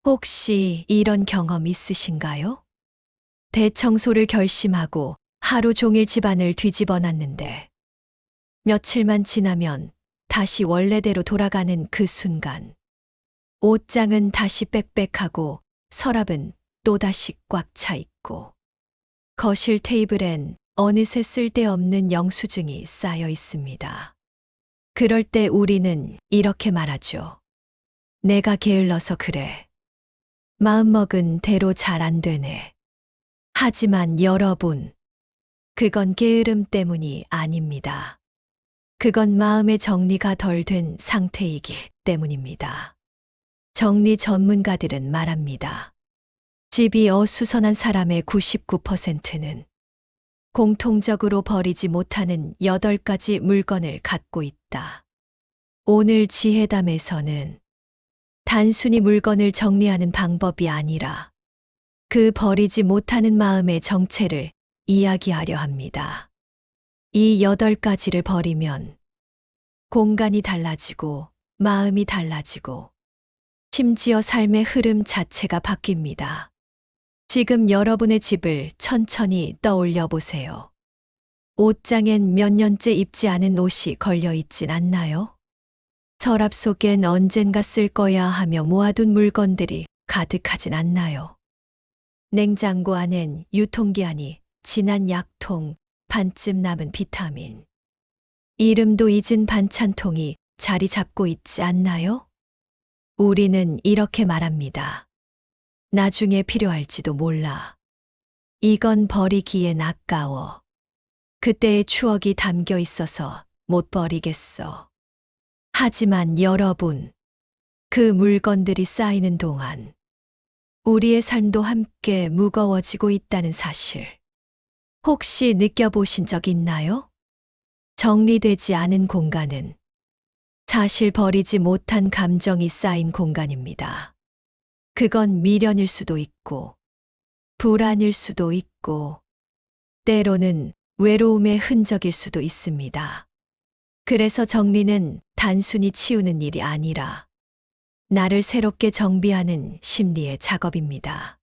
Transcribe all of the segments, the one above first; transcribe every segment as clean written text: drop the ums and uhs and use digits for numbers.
혹시 이런 경험 있으신가요? 대청소를 결심하고 하루 종일 집안을 뒤집어 놨는데 며칠만 지나면 다시 원래대로 돌아가는 그 순간. 옷장은 다시 빽빽하고 서랍은 또다시 꽉 차 있고 거실 테이블엔 어느새 쓸데없는 영수증이 쌓여 있습니다. 그럴 때 우리는 이렇게 말하죠. 내가 게을러서 그래. 마음먹은 대로 잘 안 되네. 하지만 여러분, 그건 게으름 때문이 아닙니다. 그건 마음의 정리가 덜 된 상태이기 때문입니다. 정리 전문가들은 말합니다. 집이 어수선한 사람의 99%는 공통적으로 버리지 못하는 8가지 물건을 갖고 있다. 오늘 지혜담에서는 단순히 물건을 정리하는 방법이 아니라 그 버리지 못하는 마음의 정체를 이야기하려 합니다. 이 8가지를 버리면 공간이 달라지고 마음이 달라지고 심지어 삶의 흐름 자체가 바뀝니다. 지금 여러분의 집을 천천히 떠올려 보세요. 옷장엔 몇 년째 입지 않은 옷이 걸려 있진 않나요? 서랍 속엔 언젠가 쓸 거야 하며 모아둔 물건들이 가득하진 않나요? 냉장고 안엔 유통기한이 지난 약통, 반쯤 남은 비타민, 이름도 잊은 반찬통이 자리 잡고 있지 않나요? 우리는 이렇게 말합니다. 나중에 필요할지도 몰라. 이건 버리기엔 아까워. 그때의 추억이 담겨 있어서 못 버리겠어. 하지만 여러분, 그 물건들이 쌓이는 동안 우리의 삶도 함께 무거워지고 있다는 사실. 혹시 느껴보신 적 있나요? 정리되지 않은 공간은 사실 버리지 못한 감정이 쌓인 공간입니다. 그건 미련일 수도 있고, 불안일 수도 있고, 때로는 외로움의 흔적일 수도 있습니다. 그래서 정리는 단순히 치우는 일이 아니라 나를 새롭게 정비하는 심리의 작업입니다.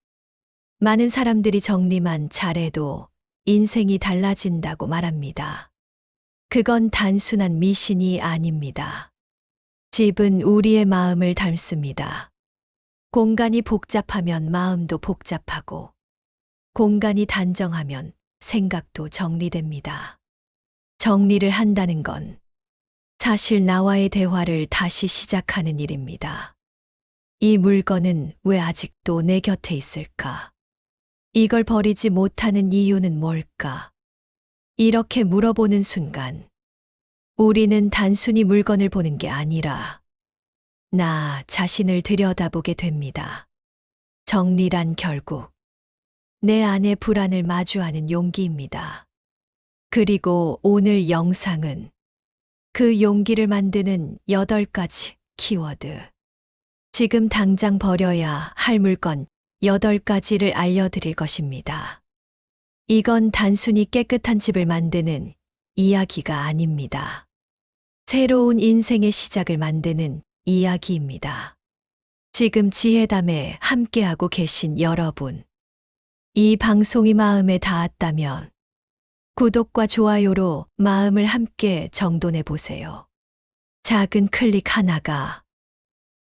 많은 사람들이 정리만 잘해도 인생이 달라진다고 말합니다. 그건 단순한 미신이 아닙니다. 집은 우리의 마음을 닮습니다. 공간이 복잡하면 마음도 복잡하고, 공간이 단정하면 생각도 정리됩니다. 정리를 한다는 건 사실 나와의 대화를 다시 시작하는 일입니다. 이 물건은 왜 아직도 내 곁에 있을까? 이걸 버리지 못하는 이유는 뭘까? 이렇게 물어보는 순간, 우리는 단순히 물건을 보는 게 아니라 나 자신을 들여다보게 됩니다. 정리란 결국 내 안의 불안을 마주하는 용기입니다. 그리고 오늘 영상은 그 용기를 만드는 8가지 키워드. 지금 당장 버려야 할 물건 8가지를 알려드릴 것입니다. 이건 단순히 깨끗한 집을 만드는 이야기가 아닙니다. 새로운 인생의 시작을 만드는 이야기입니다. 지금 지혜담에 함께하고 계신 여러분, 이 방송이 마음에 닿았다면 구독과 좋아요로 마음을 함께 정돈해 보세요. 작은 클릭 하나가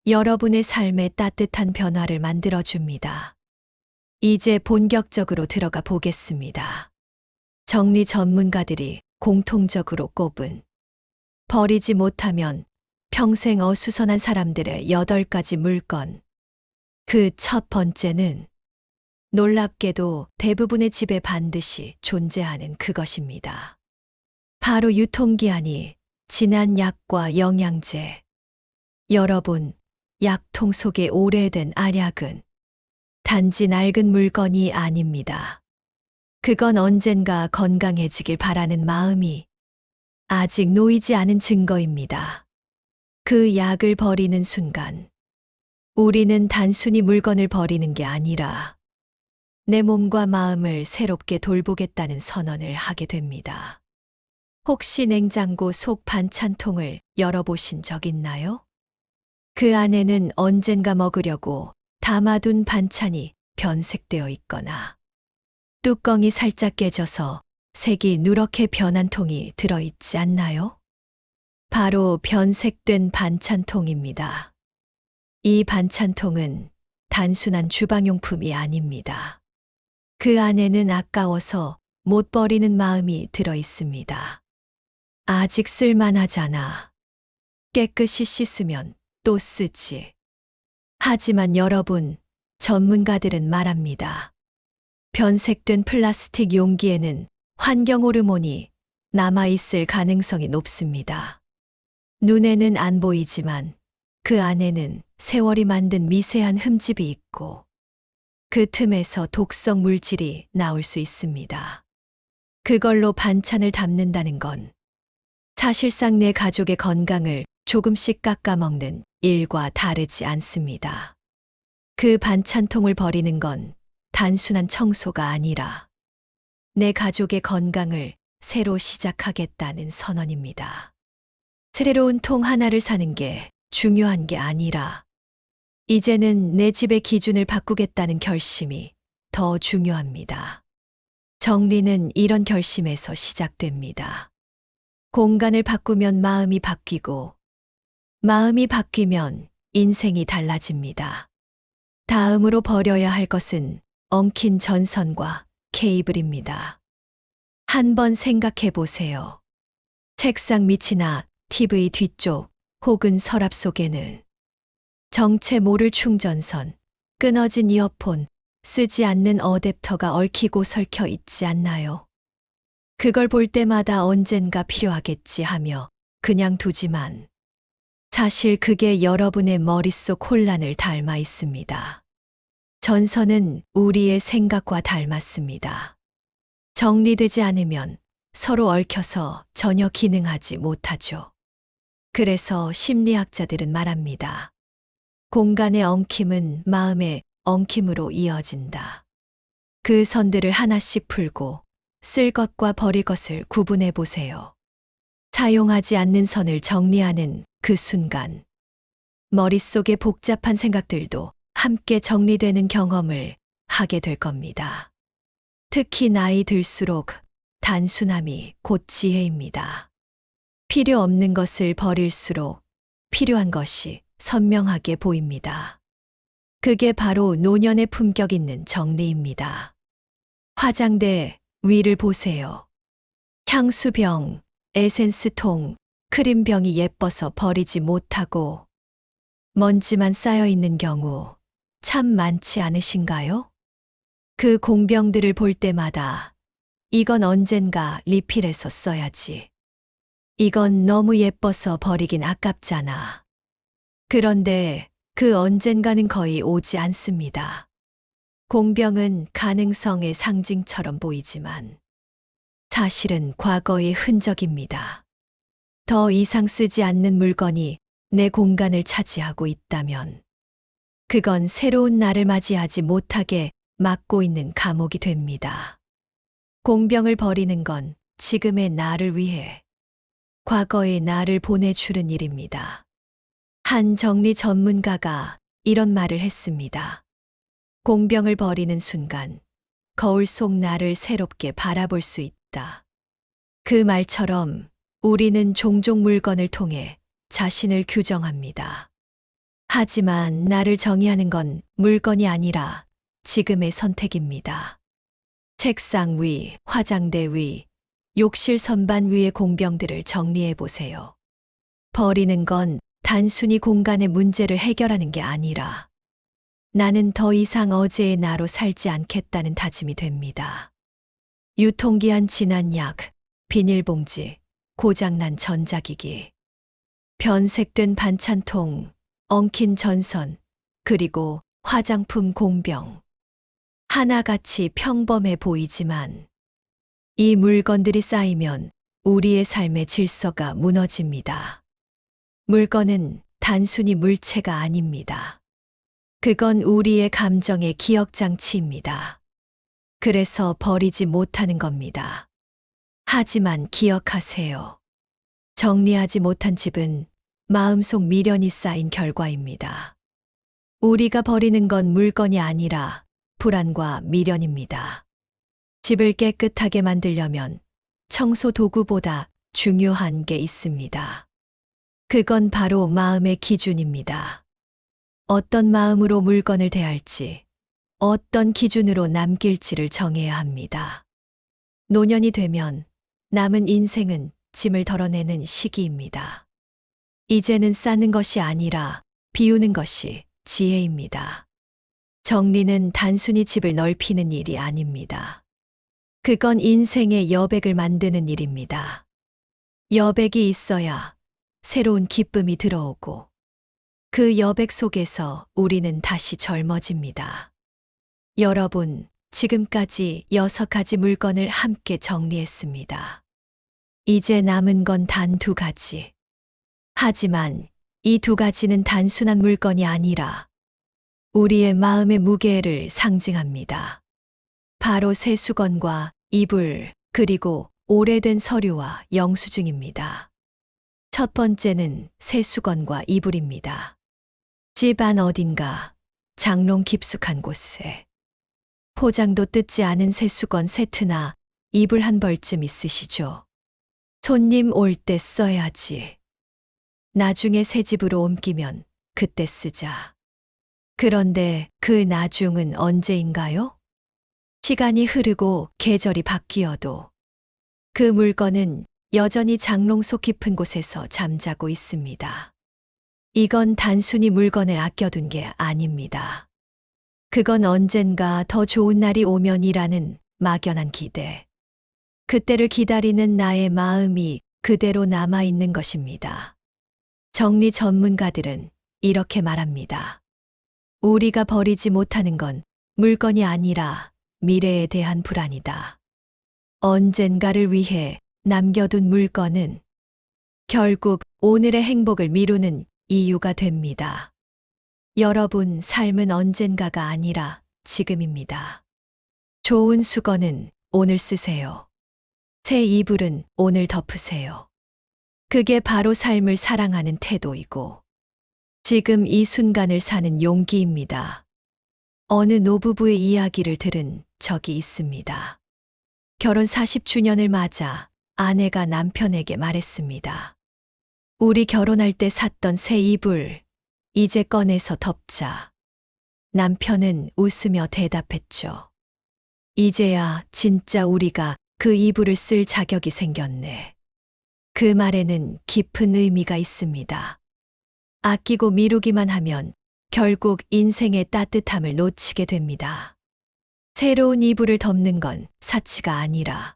여러분의 삶에 따뜻한 변화를 만들어 줍니다. 이제 본격적으로 들어가 보겠습니다. 정리 전문가들이 공통적으로 꼽은 버리지 못하면 평생 어수선한 사람들의 8가지 물건. 그 첫 번째는 놀랍게도 대부분의 집에 반드시 존재하는 그것입니다. 바로 유통기한이 지난 약과 영양제. 여러분, 약통 속에 오래된 알약은 단지 낡은 물건이 아닙니다. 그건 언젠가 건강해지길 바라는 마음이 아직 놓이지 않은 증거입니다. 그 약을 버리는 순간, 우리는 단순히 물건을 버리는 게 아니라 내 몸과 마음을 새롭게 돌보겠다는 선언을 하게 됩니다. 혹시 냉장고 속 반찬통을 열어보신 적 있나요? 그 안에는 언젠가 먹으려고 담아둔 반찬이 변색되어 있거나 뚜껑이 살짝 깨져서 색이 누렇게 변한 통이 들어있지 않나요? 바로 변색된 반찬통입니다. 이 반찬통은 단순한 주방용품이 아닙니다. 그 안에는 아까워서 못 버리는 마음이 들어 있습니다. 아직 쓸만하잖아. 깨끗이 씻으면 또 쓰지. 하지만 여러분, 전문가들은 말합니다. 변색된 플라스틱 용기에는 환경 호르몬이 남아있을 가능성이 높습니다. 눈에는 안 보이지만 그 안에는 세월이 만든 미세한 흠집이 있고 그 틈에서 독성 물질이 나올 수 있습니다. 그걸로 반찬을 담는다는 건 사실상 내 가족의 건강을 조금씩 깎아먹는 일과 다르지 않습니다. 그 반찬통을 버리는 건 단순한 청소가 아니라 내 가족의 건강을 새로 시작하겠다는 선언입니다. 새로운 통 하나를 사는 게 중요한 게 아니라 이제는 내 집의 기준을 바꾸겠다는 결심이 더 중요합니다. 정리는 이런 결심에서 시작됩니다. 공간을 바꾸면 마음이 바뀌고 마음이 바뀌면 인생이 달라집니다. 다음으로 버려야 할 것은 엉킨 전선과 케이블입니다. 한번 생각해 보세요. 책상 밑이나 TV 뒤쪽 혹은 서랍 속에는 정체 모를 충전선, 끊어진 이어폰, 쓰지 않는 어댑터가 얽히고 설켜 있지 않나요? 그걸 볼 때마다 언젠가 필요하겠지 하며 그냥 두지만 사실 그게 여러분의 머릿속 혼란을 닮아 있습니다. 전선은 우리의 생각과 닮았습니다. 정리되지 않으면 서로 얽혀서 전혀 기능하지 못하죠. 그래서 심리학자들은 말합니다. 공간의 엉킴은 마음의 엉킴으로 이어진다. 그 선들을 하나씩 풀고 쓸 것과 버릴 것을 구분해 보세요. 사용하지 않는 선을 정리하는 그 순간, 머릿속의 복잡한 생각들도 함께 정리되는 경험을 하게 될 겁니다. 특히 나이 들수록 단순함이 곧 지혜입니다. 필요 없는 것을 버릴수록 필요한 것이 선명하게 보입니다. 그게 바로 노년의 품격 있는 정리입니다. 화장대 위를 보세요. 향수병, 에센스통, 크림병이 예뻐서 버리지 못하고 먼지만 쌓여 있는 경우 참 많지 않으신가요? 그 공병들을 볼 때마다 이건 언젠가 리필해서 써야지. 이건 너무 예뻐서 버리긴 아깝잖아. 그런데 그 언젠가는 거의 오지 않습니다. 공병은 가능성의 상징처럼 보이지만 사실은 과거의 흔적입니다. 더 이상 쓰지 않는 물건이 내 공간을 차지하고 있다면 그건 새로운 나를 맞이하지 못하게 막고 있는 감옥이 됩니다. 공병을 버리는 건 지금의 나를 위해 과거의 나를 보내주는 일입니다. 한 정리 전문가가 이런 말을 했습니다. 공병을 버리는 순간 거울 속 나를 새롭게 바라볼 수 있다. 그 말처럼 우리는 종종 물건을 통해 자신을 규정합니다. 하지만 나를 정의하는 건 물건이 아니라 지금의 선택입니다. 책상 위, 화장대 위, 욕실 선반 위의 공병들을 정리해 보세요. 버리는 건 단순히 공간의 문제를 해결하는 게 아니라 나는 더 이상 어제의 나로 살지 않겠다는 다짐이 됩니다. 유통기한 지난 약, 비닐봉지, 고장난 전자기기, 변색된 반찬통, 엉킨 전선, 그리고 화장품 공병. 하나같이 평범해 보이지만 이 물건들이 쌓이면 우리의 삶의 질서가 무너집니다. 물건은 단순히 물체가 아닙니다. 그건 우리의 감정의 기억장치입니다. 그래서 버리지 못하는 겁니다. 하지만 기억하세요. 정리하지 못한 집은 마음속 미련이 쌓인 결과입니다. 우리가 버리는 건 물건이 아니라 불안과 미련입니다. 집을 깨끗하게 만들려면 청소 도구보다 중요한 게 있습니다. 그건 바로 마음의 기준입니다. 어떤 마음으로 물건을 대할지, 어떤 기준으로 남길지를 정해야 합니다. 노년이 되면 남은 인생은 짐을 덜어내는 시기입니다. 이제는 쌓는 것이 아니라 비우는 것이 지혜입니다. 정리는 단순히 집을 넓히는 일이 아닙니다. 그건 인생의 여백을 만드는 일입니다. 여백이 있어야 새로운 기쁨이 들어오고 그 여백 속에서 우리는 다시 젊어집니다. 여러분, 지금까지 6가지 물건을 함께 정리했습니다. 이제 남은 건 단 2가지. 하지만 이 2가지는 단순한 물건이 아니라 우리의 마음의 무게를 상징합니다. 바로 새 수건과 이불, 그리고 오래된 서류와 영수증입니다. 첫 번째는 새 수건과 이불입니다. 집 안 어딘가 장롱 깊숙한 곳에 포장도 뜯지 않은 새 수건 세트나 이불 한 벌쯤 있으시죠? 손님 올 때 써야지. 나중에 새 집으로 옮기면 그때 쓰자. 그런데 그 나중은 언제인가요? 시간이 흐르고 계절이 바뀌어도 그 물건은 여전히 장롱 속 깊은 곳에서 잠자고 있습니다. 이건 단순히 물건을 아껴둔 게 아닙니다. 그건 언젠가 더 좋은 날이 오면이라는 막연한 기대. 그때를 기다리는 나의 마음이 그대로 남아있는 것입니다. 정리 전문가들은 이렇게 말합니다. 우리가 버리지 못하는 건 물건이 아니라 미래에 대한 불안이다. 언젠가를 위해 남겨둔 물건은 결국 오늘의 행복을 미루는 이유가 됩니다. 여러분, 삶은 언젠가가 아니라 지금입니다. 좋은 수건은 오늘 쓰세요. 새 이불은 오늘 덮으세요. 그게 바로 삶을 사랑하는 태도이고 지금 이 순간을 사는 용기입니다. 어느 노부부의 이야기를 들은 적이 있습니다. 결혼 40주년을 맞아 아내가 남편에게 말했습니다. 우리 결혼할 때 샀던 새 이불, 이제 꺼내서 덮자. 남편은 웃으며 대답했죠. 이제야 진짜 우리가 그 이불을 쓸 자격이 생겼네. 그 말에는 깊은 의미가 있습니다. 아끼고 미루기만 하면 결국 인생의 따뜻함을 놓치게 됩니다. 새로운 이불을 덮는 건 사치가 아니라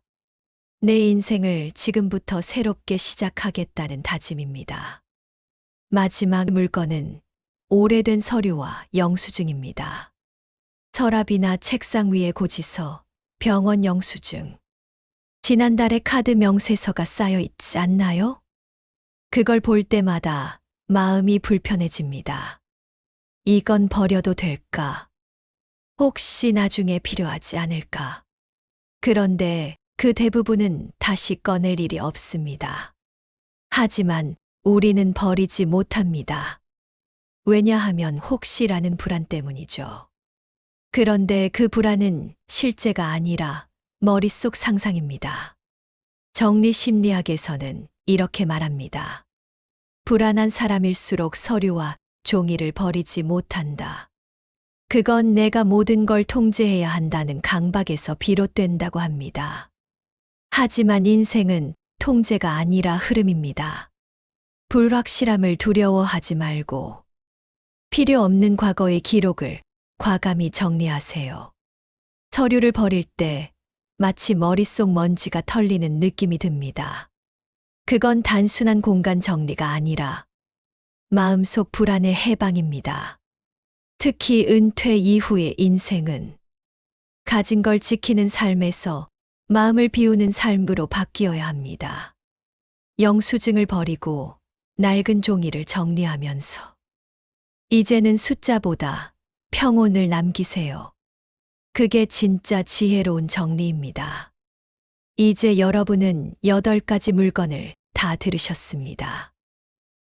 내 인생을 지금부터 새롭게 시작하겠다는 다짐입니다. 마지막 물건은 오래된 서류와 영수증입니다. 서랍이나 책상 위에 고지서, 병원 영수증. 지난달에 카드 명세서가 쌓여 있지 않나요? 그걸 볼 때마다 마음이 불편해집니다. 이건 버려도 될까? 혹시 나중에 필요하지 않을까? 그런데 그 대부분은 다시 꺼낼 일이 없습니다. 하지만 우리는 버리지 못합니다. 왜냐하면 혹시라는 불안 때문이죠. 그런데 그 불안은 실제가 아니라 머릿속 상상입니다. 정리심리학에서는 이렇게 말합니다. 불안한 사람일수록 서류와 종이를 버리지 못한다. 그건 내가 모든 걸 통제해야 한다는 강박에서 비롯된다고 합니다. 하지만 인생은 통제가 아니라 흐름입니다. 불확실함을 두려워하지 말고 필요 없는 과거의 기록을 과감히 정리하세요. 서류를 버릴 때 마치 머릿속 먼지가 털리는 느낌이 듭니다. 그건 단순한 공간 정리가 아니라 마음속 불안의 해방입니다. 특히 은퇴 이후의 인생은 가진 걸 지키는 삶에서 마음을 비우는 삶으로 바뀌어야 합니다. 영수증을 버리고 낡은 종이를 정리하면서 이제는 숫자보다 평온을 남기세요. 그게 진짜 지혜로운 정리입니다. 이제 여러분은 8가지 물건을 다 들으셨습니다.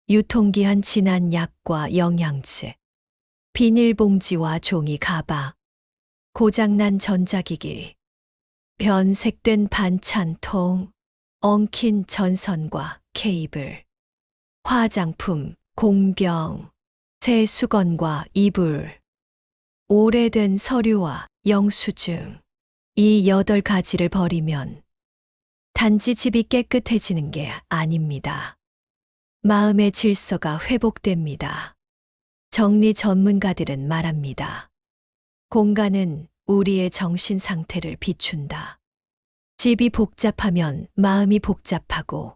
유통기한 지난 약과 영양제, 비닐봉지와 종이 가방, 고장난 전자기기, 변색된 반찬통, 엉킨 전선과 케이블, 화장품, 공병, 새 수건과 이불, 오래된 서류와 영수증. 이 8가지를 버리면 단지 집이 깨끗해지는 게 아닙니다. 마음의 질서가 회복됩니다. 정리 전문가들은 말합니다. 공간은 우리의 정신 상태를 비춘다. 집이 복잡하면 마음이 복잡하고,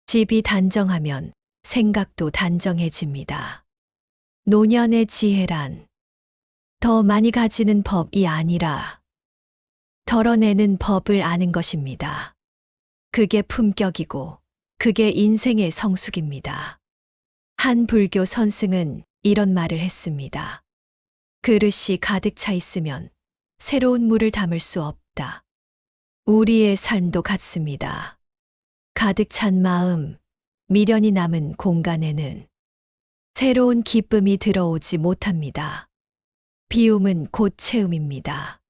집이 단정하면 생각도 단정해집니다. 노년의 지혜란 더 많이 가지는 법이 아니라 덜어내는 법을 아는 것입니다. 그게 품격이고 그게 인생의 성숙입니다. 한 불교 선승은 이런 말을 했습니다. 그릇이 가득 차 있으면 새로운 물을 담을 수 없다. 우리의 삶도 같습니다. 가득 찬 마음, 미련이 남은 공간에는 새로운 기쁨이 들어오지 못합니다. 비움은 곧 채움입니다.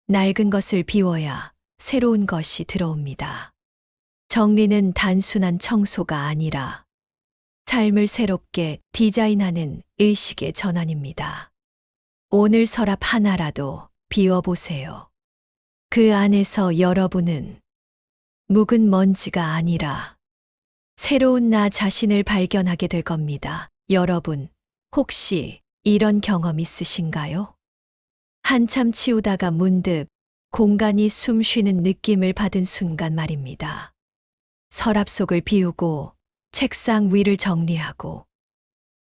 낡은 것을 비워야 새로운 것이 들어옵니다. 정리는 단순한 청소가 아니라 삶을 새롭게 디자인하는 의식의 전환입니다. 오늘 서랍 하나라도 비워보세요. 그 안에서 여러분은 묵은 먼지가 아니라 새로운 나 자신을 발견하게 될 겁니다. 여러분, 혹시 이런 경험 있으신가요? 한참 치우다가 문득 공간이 숨 쉬는 느낌을 받은 순간 말입니다. 서랍 속을 비우고 책상 위를 정리하고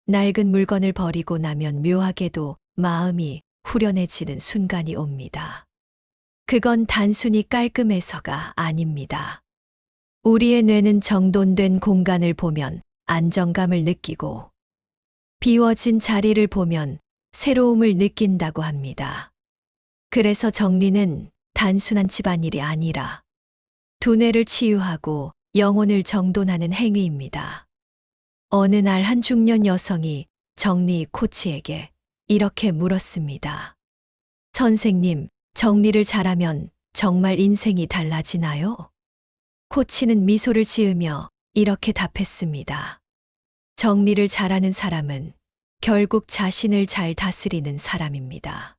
낡은 물건을 버리고 나면 묘하게도 마음이 후련해지는 순간이 옵니다. 그건 단순히 깔끔해서가 아닙니다. 우리의 뇌는 정돈된 공간을 보면 안정감을 느끼고 비워진 자리를 보면 새로움을 느낀다고 합니다. 그래서 정리는 단순한 집안일이 아니라 두뇌를 치유하고 영혼을 정돈하는 행위입니다. 어느 날 한 중년 여성이 정리 코치에게 이렇게 물었습니다. 선생님, 정리를 잘하면 정말 인생이 달라지나요? 코치는 미소를 지으며 이렇게 답했습니다. 정리를 잘하는 사람은 결국 자신을 잘 다스리는 사람입니다.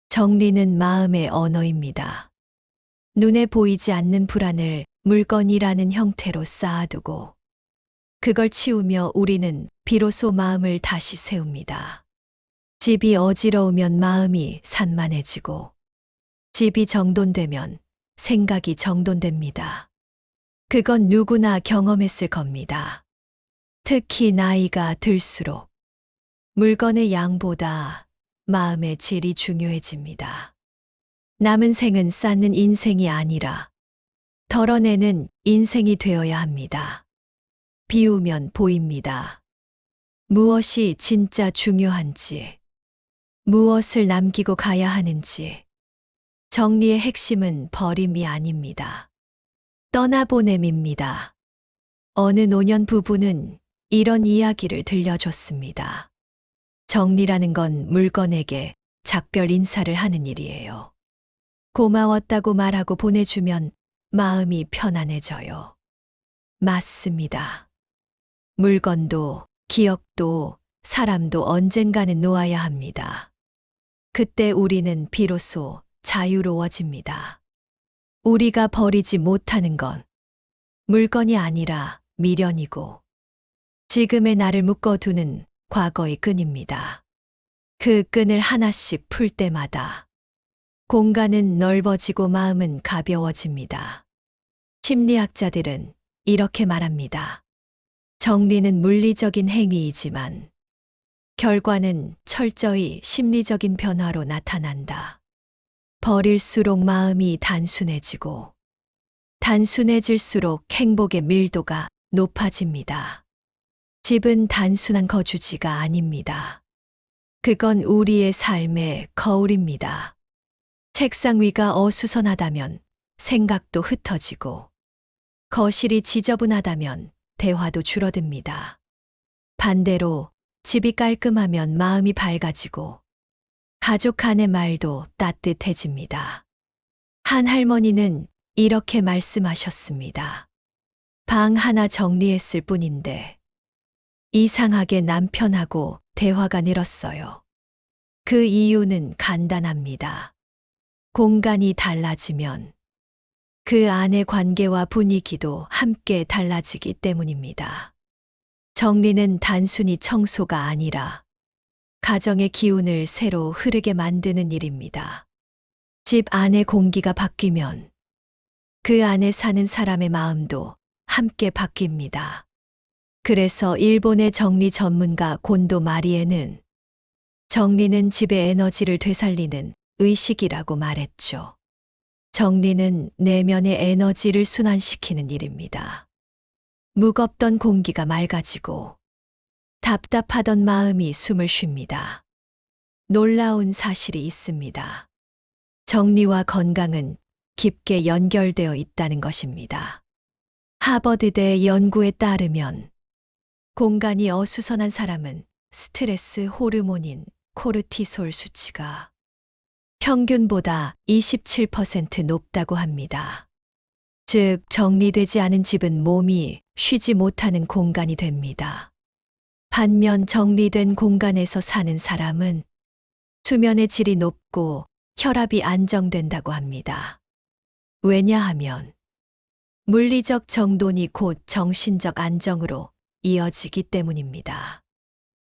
정리는 마음의 언어입니다. 눈에 보이지 않는 불안을 물건이라는 형태로 쌓아두고 그걸 치우며 우리는 비로소 마음을 다시 세웁니다. 집이 어지러우면 마음이 산만해지고 집이 정돈되면 생각이 정돈됩니다. 그건 누구나 경험했을 겁니다. 특히 나이가 들수록 물건의 양보다 마음의 질이 중요해집니다. 남은 생은 쌓는 인생이 아니라 덜어내는 인생이 되어야 합니다. 비우면 보입니다. 무엇이 진짜 중요한지, 무엇을 남기고 가야 하는지. 정리의 핵심은 버림이 아닙니다. 떠나보냄입니다. 어느 노년 부부는 이런 이야기를 들려줬습니다. 정리라는 건 물건에게 작별 인사를 하는 일이에요. 고마웠다고 말하고 보내주면 마음이 편안해져요. 맞습니다. 물건도, 기억도, 사람도 언젠가는 놓아야 합니다. 그때 우리는 비로소 자유로워집니다. 우리가 버리지 못하는 건 물건이 아니라 미련이고 지금의 나를 묶어두는 과거의 끈입니다. 그 끈을 하나씩 풀 때마다 공간은 넓어지고 마음은 가벼워집니다. 심리학자들은 이렇게 말합니다. 정리는 물리적인 행위이지만 결과는 철저히 심리적인 변화로 나타난다. 버릴수록 마음이 단순해지고 단순해질수록 행복의 밀도가 높아집니다. 집은 단순한 거주지가 아닙니다. 그건 우리의 삶의 거울입니다. 책상 위가 어수선하다면 생각도 흩어지고 거실이 지저분하다면 대화도 줄어듭니다. 반대로 집이 깔끔하면 마음이 밝아지고 가족 간의 말도 따뜻해집니다. 한 할머니는 이렇게 말씀하셨습니다. 방 하나 정리했을 뿐인데 이상하게 남편하고 대화가 늘었어요. 그 이유는 간단합니다. 공간이 달라지면 그 안의 관계와 분위기도 함께 달라지기 때문입니다. 정리는 단순히 청소가 아니라 가정의 기운을 새로 흐르게 만드는 일입니다. 집 안의 공기가 바뀌면 그 안에 사는 사람의 마음도 함께 바뀝니다. 그래서 일본의 정리 전문가 곤도 마리에는 정리는 집의 에너지를 되살리는 의식이라고 말했죠. 정리는 내면의 에너지를 순환시키는 일입니다. 무겁던 공기가 맑아지고 답답하던 마음이 숨을 쉽니다. 놀라운 사실이 있습니다. 정리와 건강은 깊게 연결되어 있다는 것입니다. 하버드대 연구에 따르면 공간이 어수선한 사람은 스트레스 호르몬인 코르티솔 수치가 평균보다 27% 높다고 합니다. 즉, 정리되지 않은 집은 몸이 쉬지 못하는 공간이 됩니다. 반면 정리된 공간에서 사는 사람은 수면의 질이 높고 혈압이 안정된다고 합니다. 왜냐하면 물리적 정돈이 곧 정신적 안정으로 이어지기 때문입니다.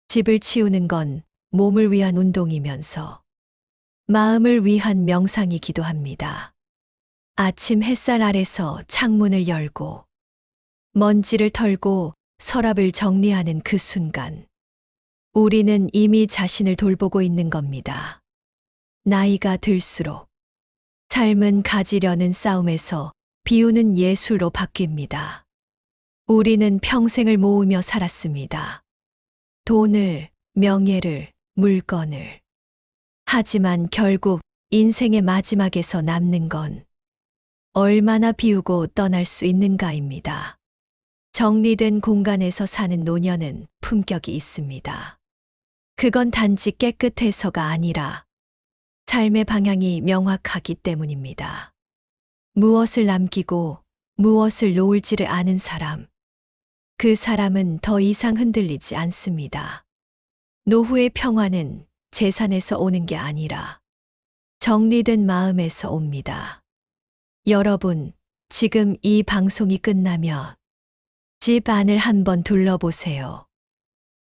집을 치우는 건 몸을 위한 운동이면서 마음을 위한 명상이기도 합니다. 아침 햇살 아래서 창문을 열고 먼지를 털고 서랍을 정리하는 그 순간, 우리는 이미 자신을 돌보고 있는 겁니다. 나이가 들수록 삶은 가지려는 싸움에서 비우는 예술로 바뀝니다. 우리는 평생을 모으며 살았습니다. 돈을, 명예를, 물건을. 하지만 결국 인생의 마지막에서 남는 건 얼마나 비우고 떠날 수 있는가입니다. 정리된 공간에서 사는 노년은 품격이 있습니다. 그건 단지 깨끗해서가 아니라 삶의 방향이 명확하기 때문입니다. 무엇을 남기고 무엇을 놓을지를 아는 사람, 그 사람은 더 이상 흔들리지 않습니다. 노후의 평화는 재산에서 오는 게 아니라 정리된 마음에서 옵니다. 여러분, 지금 이 방송이 끝나면 집 안을 한번 둘러보세요.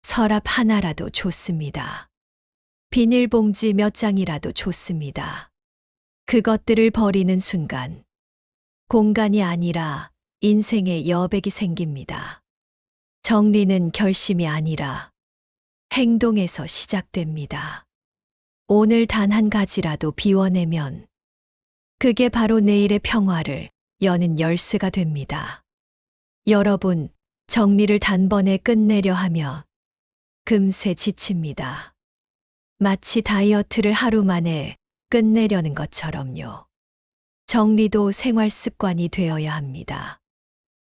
서랍 하나라도 좋습니다. 비닐봉지 몇 장이라도 좋습니다. 그것들을 버리는 순간 공간이 아니라 인생의 여백이 생깁니다. 정리는 결심이 아니라 행동에서 시작됩니다. 오늘 단 한 가지라도 비워내면 그게 바로 내일의 평화를 여는 열쇠가 됩니다. 여러분, 정리를 단번에 끝내려 하며 금세 지칩니다. 마치 다이어트를 하루 만에 끝내려는 것처럼요. 정리도 생활 습관이 되어야 합니다.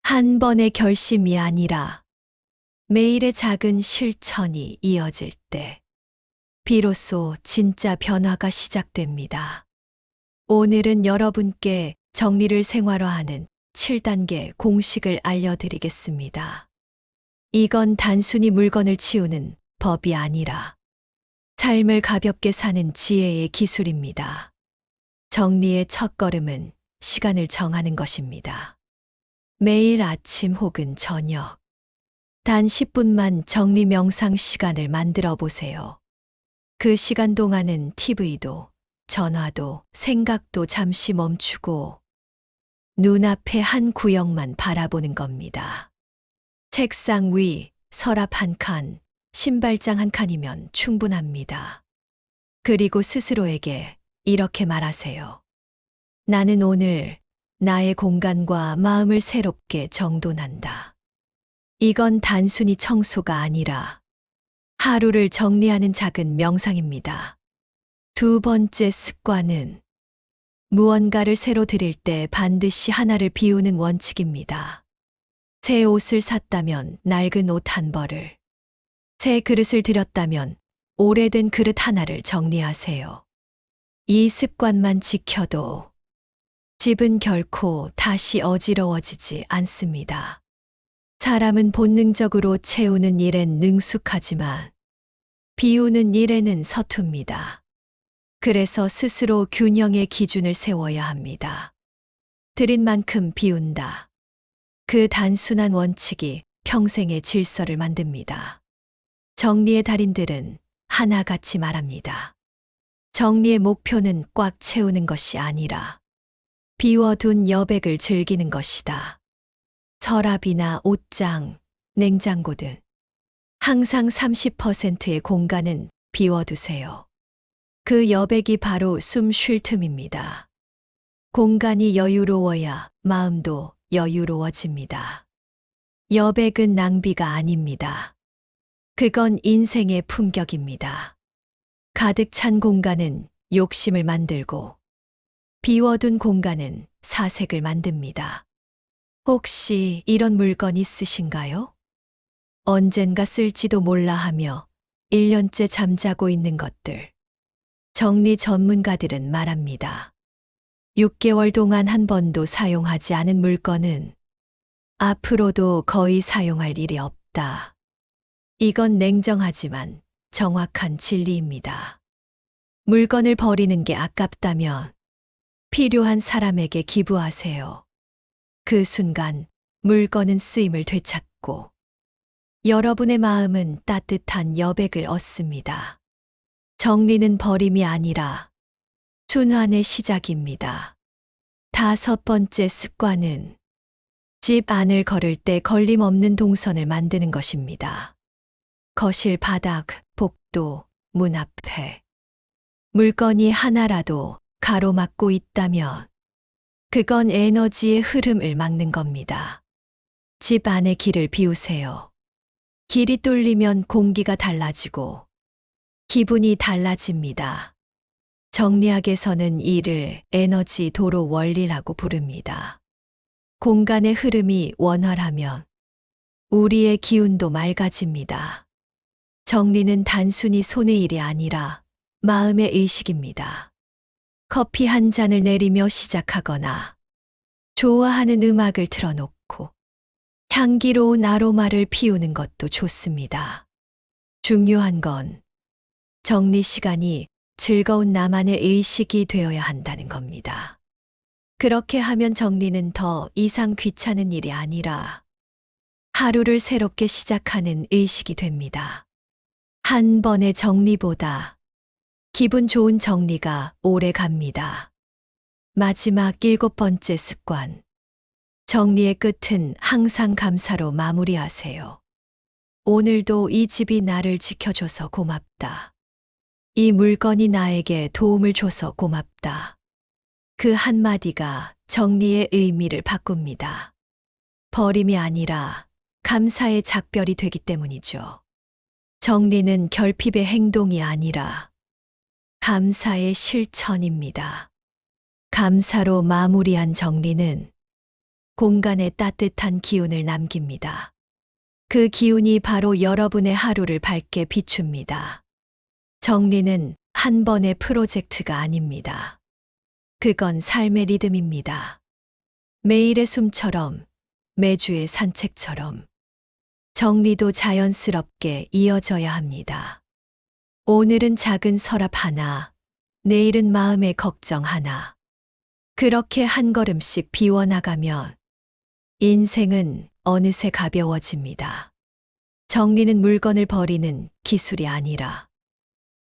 한 번의 결심이 아니라 매일의 작은 실천이 이어질 때 비로소 진짜 변화가 시작됩니다. 오늘은 여러분께 정리를 생활화하는 7단계 공식을 알려드리겠습니다. 이건 단순히 물건을 치우는 법이 아니라 삶을 가볍게 사는 지혜의 기술입니다. 정리의 첫걸음은 시간을 정하는 것입니다. 매일 아침 혹은 저녁, 단 10분만 정리 명상 시간을 만들어 보세요. 그 시간 동안은 TV도, 전화도, 생각도 잠시 멈추고 눈앞에 한 구역만 바라보는 겁니다. 책상 위, 서랍 한 칸, 신발장 한 칸이면 충분합니다. 그리고 스스로에게 이렇게 말하세요. 나는 오늘 나의 공간과 마음을 새롭게 정돈한다. 이건 단순히 청소가 아니라 하루를 정리하는 작은 명상입니다. 두 번째 습관은 무언가를 새로 드릴 때 반드시 하나를 비우는 원칙입니다. 새 옷을 샀다면 낡은 옷 한 벌을, 새 그릇을 들였다면 오래된 그릇 하나를 정리하세요. 이 습관만 지켜도 집은 결코 다시 어지러워지지 않습니다. 사람은 본능적으로 채우는 일엔 능숙하지만 비우는 일에는 서툽니다. 그래서 스스로 균형의 기준을 세워야 합니다. 들인 만큼 비운다. 그 단순한 원칙이 평생의 질서를 만듭니다. 정리의 달인들은 하나같이 말합니다. 정리의 목표는 꽉 채우는 것이 아니라 비워둔 여백을 즐기는 것이다. 서랍이나 옷장, 냉장고 등 항상 30%의 공간은 비워두세요. 그 여백이 바로 숨 쉴 틈입니다. 공간이 여유로워야 마음도 여유로워집니다. 여백은 낭비가 아닙니다. 그건 인생의 품격입니다. 가득 찬 공간은 욕심을 만들고 비워둔 공간은 사색을 만듭니다. 혹시 이런 물건 있으신가요? 언젠가 쓸지도 몰라 하며 1년째 잠자고 있는 것들. 정리 전문가들은 말합니다. 6개월 동안 한 번도 사용하지 않은 물건은 앞으로도 거의 사용할 일이 없다. 이건 냉정하지만 정확한 진리입니다. 물건을 버리는 게 아깝다면 필요한 사람에게 기부하세요. 그 순간 물건은 쓰임을 되찾고 여러분의 마음은 따뜻한 여백을 얻습니다. 정리는 버림이 아니라 순환의 시작입니다. 5번째 습관은 집 안을 걸을 때 걸림없는 동선을 만드는 것입니다. 거실 바닥, 복도, 문 앞에 물건이 하나라도 가로막고 있다면 그건 에너지의 흐름을 막는 겁니다. 집 안의 길을 비우세요. 길이 뚫리면 공기가 달라지고 기분이 달라집니다. 정리학에서는 이를 에너지 도로 원리라고 부릅니다. 공간의 흐름이 원활하면 우리의 기운도 맑아집니다. 정리는 단순히 손의 일이 아니라 마음의 의식입니다. 커피 한 잔을 내리며 시작하거나 좋아하는 음악을 틀어놓고 향기로운 아로마를 피우는 것도 좋습니다. 중요한 건 정리 시간이 즐거운 나만의 의식이 되어야 한다는 겁니다. 그렇게 하면 정리는 더 이상 귀찮은 일이 아니라 하루를 새롭게 시작하는 의식이 됩니다. 한 번의 정리보다 기분 좋은 정리가 오래 갑니다. 마지막 7번째 습관. 정리의 끝은 항상 감사로 마무리하세요. 오늘도 이 집이 나를 지켜줘서 고맙다. 이 물건이 나에게 도움을 줘서 고맙다. 그 한마디가 정리의 의미를 바꿉니다. 버림이 아니라 감사의 작별이 되기 때문이죠. 정리는 결핍의 행동이 아니라 감사의 실천입니다. 감사로 마무리한 정리는 공간에 따뜻한 기운을 남깁니다. 그 기운이 바로 여러분의 하루를 밝게 비춥니다. 정리는 한 번의 프로젝트가 아닙니다. 그건 삶의 리듬입니다. 매일의 숨처럼, 매주의 산책처럼 정리도 자연스럽게 이어져야 합니다. 오늘은 작은 서랍 하나, 내일은 마음의 걱정 하나. 그렇게 한 걸음씩 비워나가면 인생은 어느새 가벼워집니다. 정리는 물건을 버리는 기술이 아니라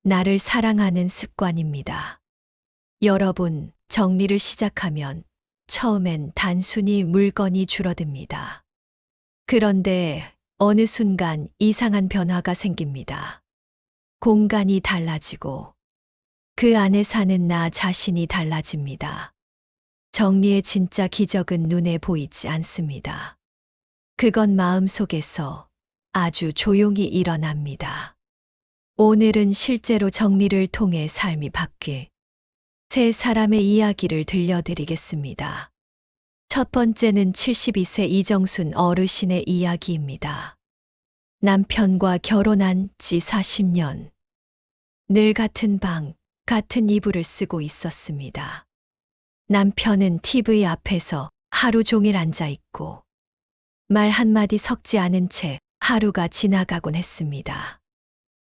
나를 사랑하는 습관입니다. 여러분, 정리를 시작하면 처음엔 단순히 물건이 줄어듭니다. 그런데 어느 순간 이상한 변화가 생깁니다. 공간이 달라지고 그 안에 사는 나 자신이 달라집니다. 정리의 진짜 기적은 눈에 보이지 않습니다. 그건 마음속에서 아주 조용히 일어납니다. 오늘은 실제로 정리를 통해 삶이 바뀔 세 사람의 이야기를 들려드리겠습니다. 첫 번째는 72세 이정순 어르신의 이야기입니다. 남편과 결혼한 지 40년. 늘 같은 방, 같은 이불을 쓰고 있었습니다. 남편은 TV 앞에서 하루 종일 앉아 있고 말 한마디 섞지 않은 채 하루가 지나가곤 했습니다.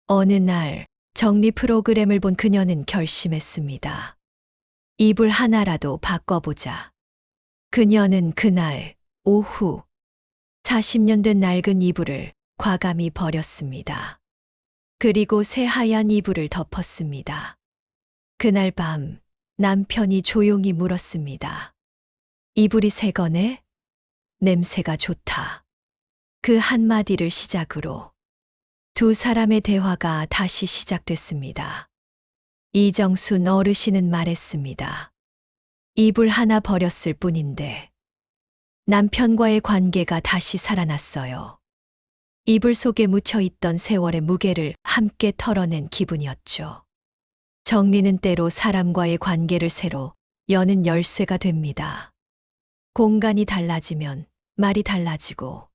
어느 날 정리 프로그램을 본 그녀는 결심했습니다. 이불 하나라도 바꿔보자. 그녀는 그날 오후 40년 된 낡은 이불을 과감히 버렸습니다. 그리고 새하얀 이불을 덮었습니다. 그날 밤 남편이 조용히 물었습니다. 이불이 새 거네? 냄새가 좋다. 그 한마디를 시작으로 두 사람의 대화가 다시 시작됐습니다. 이정순 어르신은 말했습니다. 이불 하나 버렸을 뿐인데 남편과의 관계가 다시 살아났어요. 이불 속에 묻혀 있던 세월의 무게를 함께 털어낸 기분이었죠. 정리는 때로 사람과의 관계를 새로 여는 열쇠가 됩니다. 공간이 달라지면 말이 달라지고,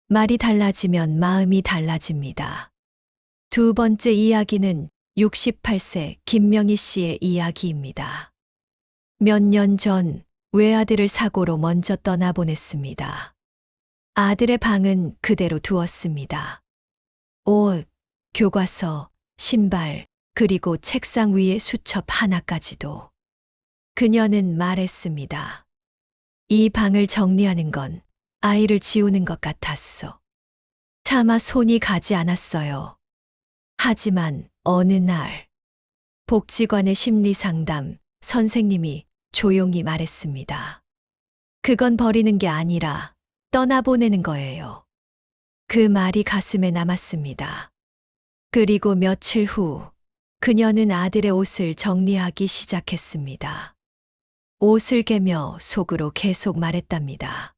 말이 달라지면 마음이 달라집니다. 두 번째 이야기는 68세 김명희 씨의 이야기입니다. 몇 년 전 외아들을 사고로 먼저 떠나보냈습니다. 아들의 방은 그대로 두었습니다. 옷, 교과서, 신발, 그리고 책상 위에 수첩 하나까지도. 그녀는 말했습니다. 이 방을 정리하는 건 아이를 지우는 것 같았어. 차마 손이 가지 않았어요. 하지만 어느 날 복지관의 심리상담 선생님이 조용히 말했습니다. 그건 버리는 게 아니라 떠나보내는 거예요. 그 말이 가슴에 남았습니다. 그리고 며칠 후 그녀는 아들의 옷을 정리하기 시작했습니다. 옷을 개며 속으로 계속 말했답니다.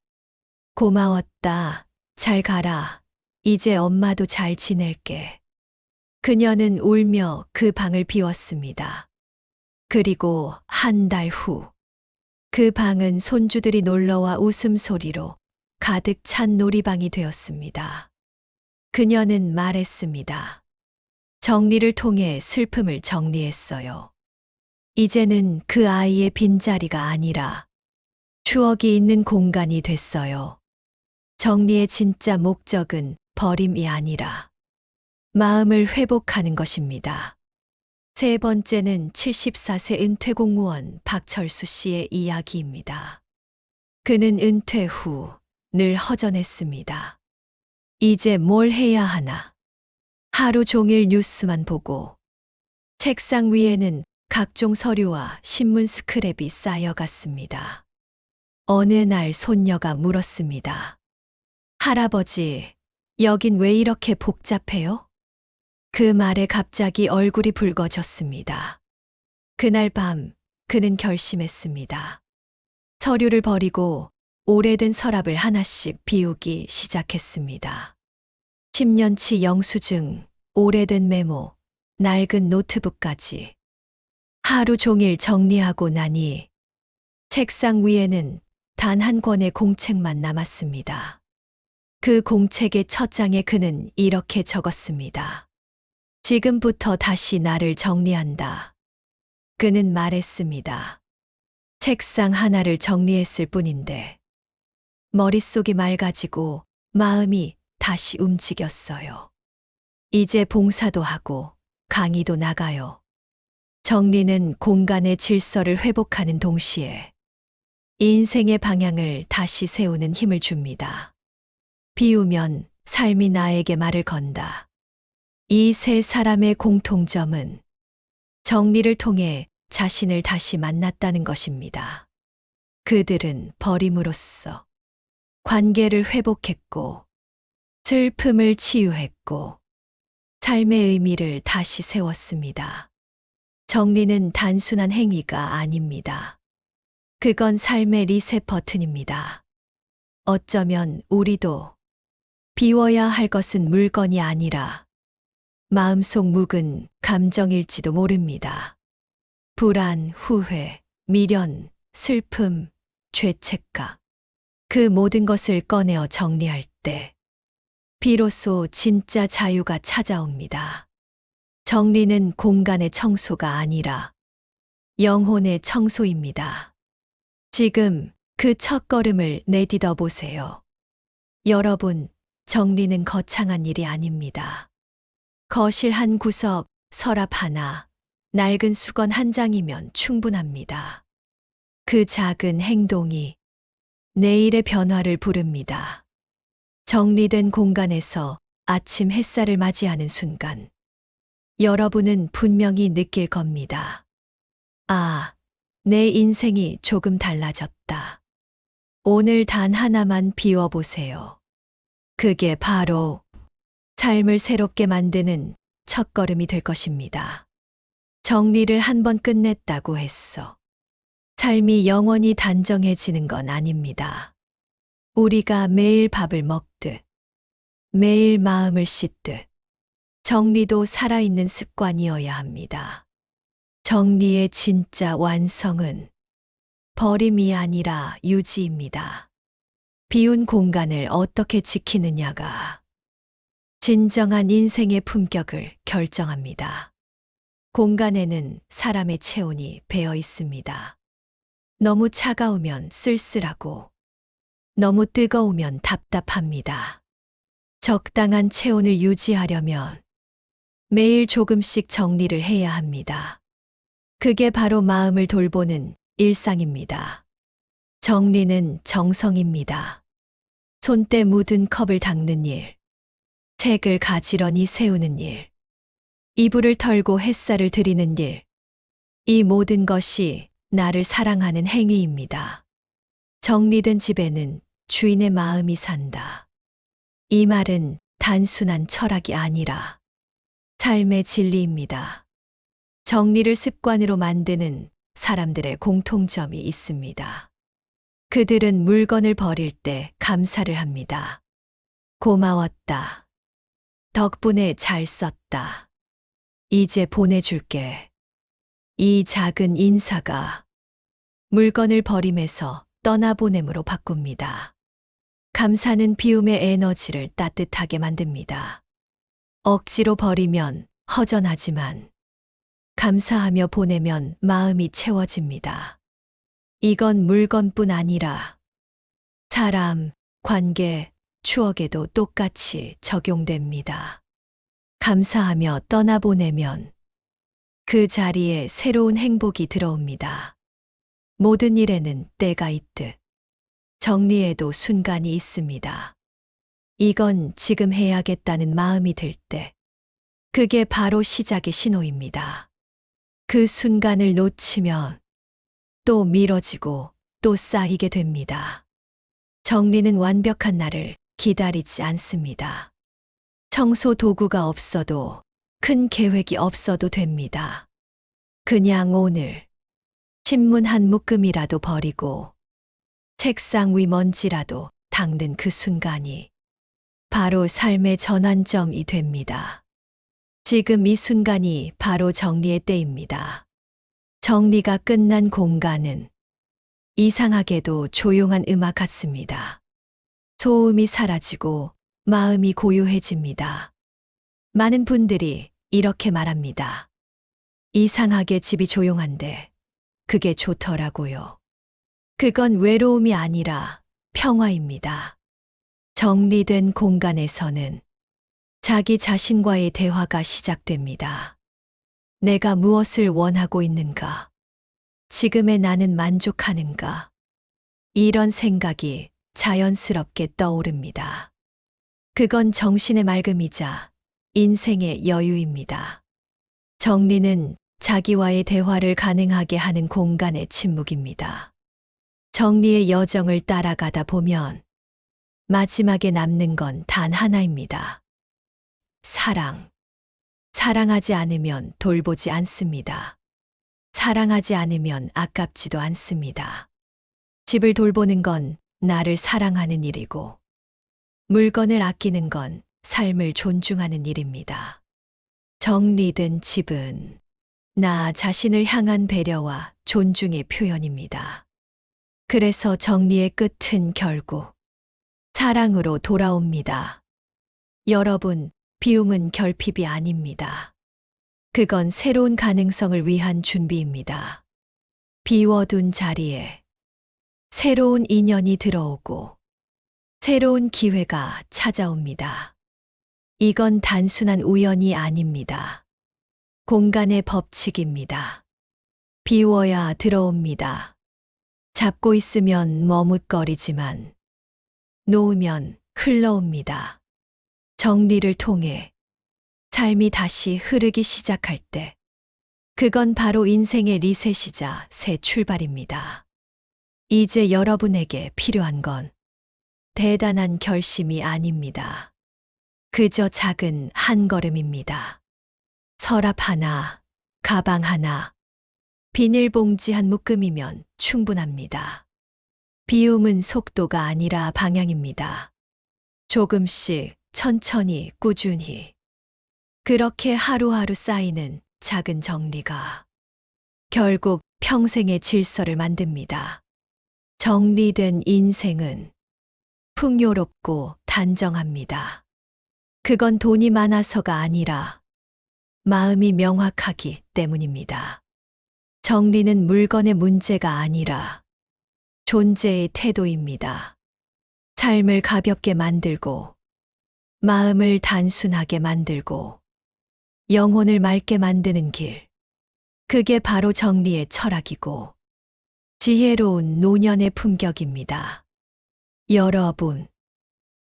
고마웠다. 잘 가라. 이제 엄마도 잘 지낼게. 그녀는 울며 그 방을 비웠습니다. 그리고 한 달 후, 그 방은 손주들이 놀러와 웃음소리로 가득 찬 놀이방이 되었습니다. 그녀는 말했습니다. 정리를 통해 슬픔을 정리했어요. 이제는 그 아이의 빈자리가 아니라 추억이 있는 공간이 됐어요. 정리의 진짜 목적은 버림이 아니라 마음을 회복하는 것입니다. 세 번째는 74세 은퇴 공무원 박철수 씨의 이야기입니다. 그는 은퇴 후 늘 허전했습니다. 이제 뭘 해야 하나? 하루 종일 뉴스만 보고 책상 위에는 각종 서류와 신문 스크랩이 쌓여갔습니다. 어느 날 손녀가 물었습니다. 할아버지, 여긴 왜 이렇게 복잡해요? 그 말에 갑자기 얼굴이 붉어졌습니다. 그날 밤 그는 결심했습니다. 서류를 버리고 오래된 서랍을 하나씩 비우기 시작했습니다. 10년치 영수증, 오래된 메모, 낡은 노트북까지. 하루 종일 정리하고 나니 책상 위에는 단 한 권의 공책만 남았습니다. 그 공책의 첫 장에 그는 이렇게 적었습니다. 지금부터 다시 나를 정리한다. 그는 말했습니다. 책상 하나를 정리했을 뿐인데 머릿속이 맑아지고 마음이 다시 움직였어요. 이제 봉사도 하고 강의도 나가요. 정리는 공간의 질서를 회복하는 동시에 인생의 방향을 다시 세우는 힘을 줍니다. 비우면 삶이 나에게 말을 건다. 이 세 사람의 공통점은 정리를 통해 자신을 다시 만났다는 것입니다. 그들은 버림으로써 관계를 회복했고, 슬픔을 치유했고, 삶의 의미를 다시 세웠습니다. 정리는 단순한 행위가 아닙니다. 그건 삶의 리셋 버튼입니다. 어쩌면 우리도 비워야 할 것은 물건이 아니라 마음속 묵은 감정일지도 모릅니다. 불안, 후회, 미련, 슬픔, 죄책감. 그 모든 것을 꺼내어 정리할 때 비로소 진짜 자유가 찾아옵니다. 정리는 공간의 청소가 아니라 영혼의 청소입니다. 지금 그 첫걸음을 내디뎌 보세요. 여러분, 정리는 거창한 일이 아닙니다. 거실 한 구석, 서랍 하나, 낡은 수건 한 장이면 충분합니다. 그 작은 행동이 내일의 변화를 부릅니다. 정리된 공간에서 아침 햇살을 맞이하는 순간, 여러분은 분명히 느낄 겁니다. 아, 내 인생이 조금 달라졌다. 오늘 단 하나만 비워보세요. 그게 바로 삶을 새롭게 만드는 첫걸음이 될 것입니다. 정리를 한 번 끝냈다고 했어. 삶이 영원히 단정해지는 건 아닙니다. 우리가 매일 밥을 먹듯, 매일 마음을 씻듯, 정리도 살아있는 습관이어야 합니다. 정리의 진짜 완성은 버림이 아니라 유지입니다. 비운 공간을 어떻게 지키느냐가 진정한 인생의 품격을 결정합니다. 공간에는 사람의 체온이 배어 있습니다. 너무 차가우면 쓸쓸하고, 너무 뜨거우면 답답합니다. 적당한 체온을 유지하려면 매일 조금씩 정리를 해야 합니다. 그게 바로 마음을 돌보는 일상입니다. 정리는 정성입니다. 손때 묻은 컵을 닦는 일, 책을 가지런히 세우는 일, 이불을 털고 햇살을 들이는 일, 이 모든 것이 나를 사랑하는 행위입니다. 정리된 집에는 주인의 마음이 산다. 이 말은 단순한 철학이 아니라 삶의 진리입니다. 정리를 습관으로 만드는 사람들의 공통점이 있습니다. 그들은 물건을 버릴 때 감사를 합니다. 고마웠다. 덕분에 잘 썼다. 이제 보내줄게. 이 작은 인사가 물건을 버림에서 떠나보냄으로 바꿉니다. 감사는 비움의 에너지를 따뜻하게 만듭니다. 억지로 버리면 허전하지만 감사하며 보내면 마음이 채워집니다. 이건 물건뿐 아니라 사람, 관계, 추억에도 똑같이 적용됩니다. 감사하며 떠나보내면 그 자리에 새로운 행복이 들어옵니다. 모든 일에는 때가 있듯 정리에도 순간이 있습니다. 이건 지금 해야겠다는 마음이 들 때, 그게 바로 시작의 신호입니다. 그 순간을 놓치면 또 미뤄지고 또 쌓이게 됩니다. 정리는 완벽한 날을 기다리지 않습니다. 청소 도구가 없어도, 큰 계획이 없어도 됩니다. 그냥 오늘 신문 한 묶음이라도 버리고 책상 위 먼지라도 닦는 그 순간이 바로 삶의 전환점이 됩니다. 지금 이 순간이 바로 정리의 때입니다. 정리가 끝난 공간은 이상하게도 조용한 음악 같습니다. 소음이 사라지고 마음이 고요해집니다. 많은 분들이 이렇게 말합니다. 이상하게 집이 조용한데 그게 좋더라고요. 그건 외로움이 아니라 평화입니다. 정리된 공간에서는 자기 자신과의 대화가 시작됩니다. 내가 무엇을 원하고 있는가? 지금의 나는 만족하는가? 이런 생각이 자연스럽게 떠오릅니다. 그건 정신의 맑음이자 인생의 여유입니다. 정리는 자기와의 대화를 가능하게 하는 공간의 침묵입니다. 정리의 여정을 따라가다 보면 마지막에 남는 건 단 하나입니다. 사랑. 사랑하지 않으면 돌보지 않습니다. 사랑하지 않으면 아깝지도 않습니다. 집을 돌보는 건 나를 사랑하는 일이고, 물건을 아끼는 건 삶을 존중하는 일입니다. 정리된 집은 나 자신을 향한 배려와 존중의 표현입니다. 그래서 정리의 끝은 결국 사랑으로 돌아옵니다. 여러분, 비움은 결핍이 아닙니다. 그건 새로운 가능성을 위한 준비입니다. 비워둔 자리에 새로운 인연이 들어오고 새로운 기회가 찾아옵니다. 이건 단순한 우연이 아닙니다. 공간의 법칙입니다. 비워야 들어옵니다. 잡고 있으면 머뭇거리지만 놓으면 흘러옵니다. 정리를 통해 삶이 다시 흐르기 시작할 때 그건 바로 인생의 리셋이자 새 출발입니다. 이제 여러분에게 필요한 건 대단한 결심이 아닙니다. 그저 작은 한 걸음입니다. 서랍 하나, 가방 하나, 비닐봉지 한 묶음이면 충분합니다. 비움은 속도가 아니라 방향입니다. 조금씩, 천천히, 꾸준히. 그렇게 하루하루 쌓이는 작은 정리가 결국 평생의 질서를 만듭니다. 정리된 인생은 풍요롭고 단정합니다. 그건 돈이 많아서가 아니라 마음이 명확하기 때문입니다. 정리는 물건의 문제가 아니라 존재의 태도입니다. 삶을 가볍게 만들고, 마음을 단순하게 만들고, 영혼을 맑게 만드는 길. 그게 바로 정리의 철학이고, 지혜로운 노년의 품격입니다. 여러분,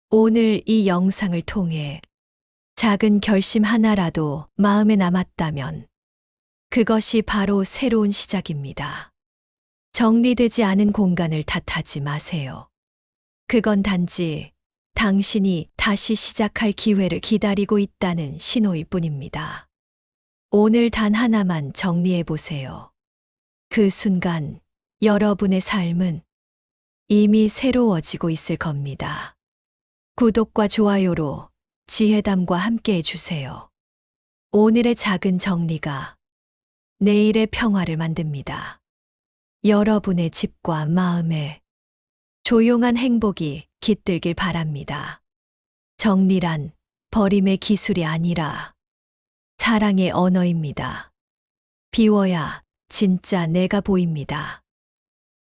오늘 이 영상을 통해 작은 결심 하나라도 마음에 남았다면 그것이 바로 새로운 시작입니다. 정리되지 않은 공간을 탓하지 마세요. 그건 단지 당신이 다시 시작할 기회를 기다리고 있다는 신호일 뿐입니다. 오늘 단 하나만 정리해 보세요. 그 순간 여러분의 삶은 이미 새로워지고 있을 겁니다. 구독과 좋아요로 지혜담과 함께 해주세요. 오늘의 작은 정리가 내일의 평화를 만듭니다. 여러분의 집과 마음에 조용한 행복이 깃들길 바랍니다. 정리란 버림의 기술이 아니라 사랑의 언어입니다. 비워야 진짜 내가 보입니다.